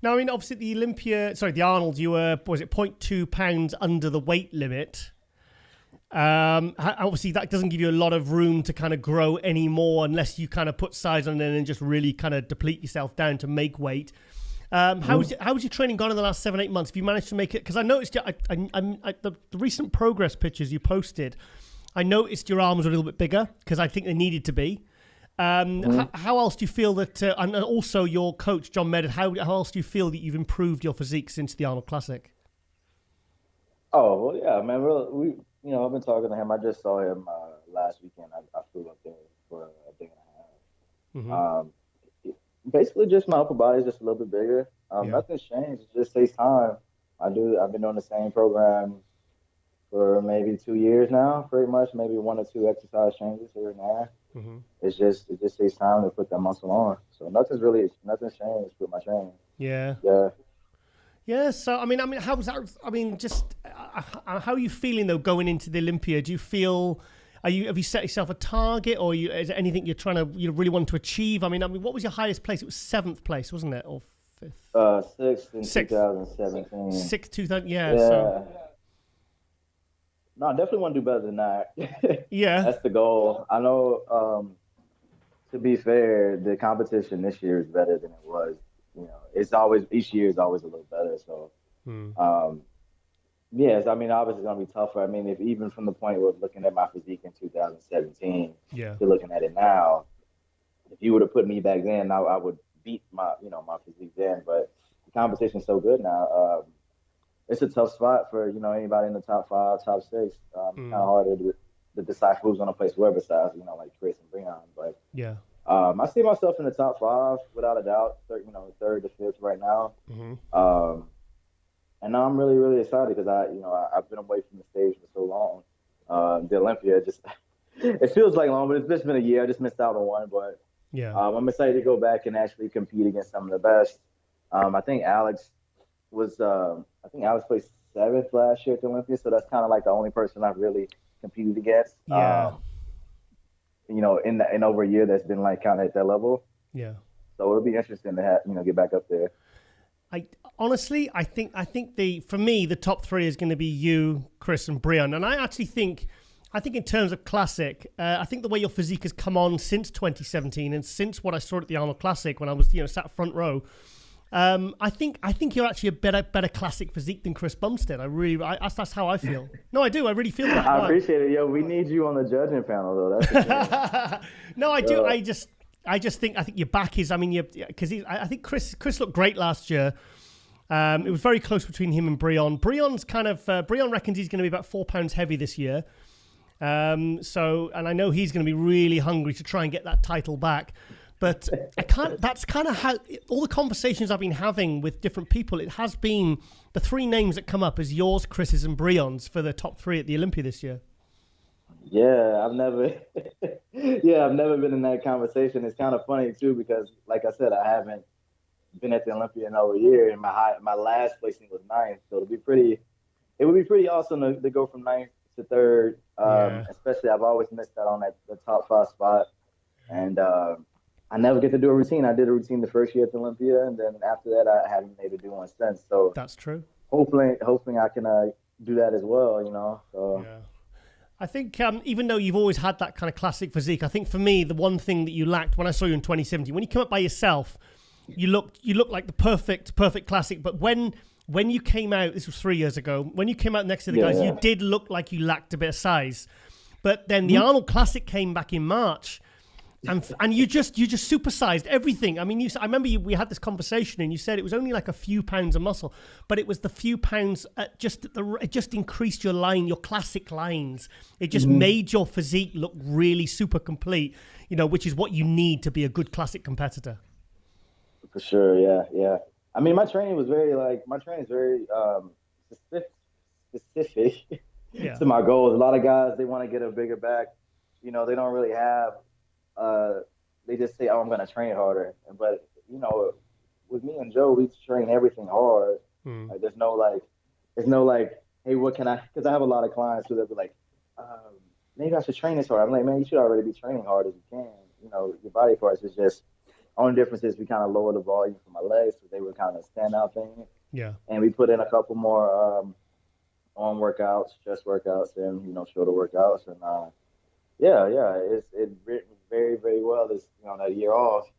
Now, I mean, obviously the Arnold, you were, was it 0.2 pounds under the weight limit? Obviously that doesn't give you a lot of room to kind of grow anymore unless you kind of put size on it and just really kind of deplete yourself down to make weight. How's your training gone in the last 7-8 months? Have you managed to make it? Because I noticed the recent progress pictures you posted, I noticed your arms were a little bit bigger because I think they needed to be. How else do you feel that, and also your coach, John Meddard, how else do you feel that you've improved your physique since the Arnold Classic? Oh, well, yeah, man. I've been talking to him. I just saw him last weekend. I flew up there for a day and a half. Basically, just my upper body is just a little bit bigger. Nothing's changed. It just takes time. I've been doing the same program for maybe 2 years now, pretty much. Maybe 1 or 2 exercise changes here and there. It just takes time to put that muscle on. So nothing's changed with my training. Yeah. So how was that? How are you feeling though going into the Olympia? Do you feel? Have you set yourself a target, or is there anything you really want to achieve? I mean, what was your highest place? It was 7th place, wasn't it, or 5th? 6th in 2017. 6th 2000. Yeah. So. No, I definitely want to do better than that. Yeah. That's the goal. I know, to be fair, the competition this year is better than it was. Each year is always a little better. So, yes, I mean, obviously it's going to be tougher. I mean, if even from the point where looking at my physique in 2017 to looking at it now, if you would have put me back then, I would beat my physique then. But the competition's so good now. It's a tough spot for, anybody in the top 5, top 6. Kind of harder to decide who's going to place where besides, like Chris and Breon. But I see myself in the top 5 without a doubt, 3rd to 5th right now. And now I'm really, really excited because I've been away from the stage for so long. The Olympia it feels like long, but it's just been a year. I just missed out on one, but I'm excited to go back and actually compete against some of the best. I think Alex placed 7th last year at the Olympia, so that's kind of like the only person I've really competed against. In over a year that's been like kind of at that level. Yeah. So it'll be interesting to have get back up there. I think for me the top 3 is going to be you, Chris, and Breon, and I think in terms of Classic, I think the way your physique has come on since 2017 and since what I saw at the Arnold Classic when I was sat front row. I think you're actually a better Classic physique than Chris Bumstead. That's how I feel. No, I do. I really feel that. I appreciate it. Yo, we need you on the judging panel though. That's No, I do. I think your back is. I mean, I think Chris looked great last year. It was very close between him and Breon. Breon reckons he's going to be about 4 pounds heavy this year. And I know he's going to be really hungry to try and get that title back. But that's kind of how all the conversations I've been having with different people, it has been the 3 names that come up as yours, Chris's, and Breon's for the top 3 at the Olympia this year. Yeah, I've never been in that conversation. It's kind of funny too, because like I said, I haven't been at the Olympia in over a year, and my last placing was 9th. So it would be pretty awesome to go from 9th to 3rd. Especially I've always missed out on the top 5 spot. And I never get to do a routine. I did a routine the first year at the Olympia, and then after that, I haven't been able to do one since. So that's true. Hopefully I can do that as well. So. Yeah. I think even though you've always had that kind of Classic physique, I think for me the one thing that you lacked when I saw you in 2017, when you came up by yourself, you looked like the perfect Classic. But when you came out, this was 3 years ago. When you came out next to the guys, you did look like you lacked a bit of size. But then the Arnold Classic came back in March. And you just supersized everything. I mean, I remember we had this conversation, and you said it was only like a few pounds of muscle, but it was the few pounds. It just increased your Classic lines. It just made your physique look really super complete. Which is what you need to be a good Classic competitor. For sure, yeah. I mean, my training is very specific to my goals. A lot of guys, they want to get a bigger back. They don't really have. They just say, "Oh, I'm gonna train harder." But with me and Joe, we train everything hard. Like, there's no like, "Hey, what can I?" Because I have a lot of clients who they'll be like, "Maybe I should train this hard." I'm like, "Man, you should already be training hard as you can. Your body parts is just Only difference is we kind of lowered the volume for my legs, so they were kind of standout thing. Yeah. And we put in a couple more arm workouts, chest workouts, and shoulder workouts, and it written very, very well this that year off.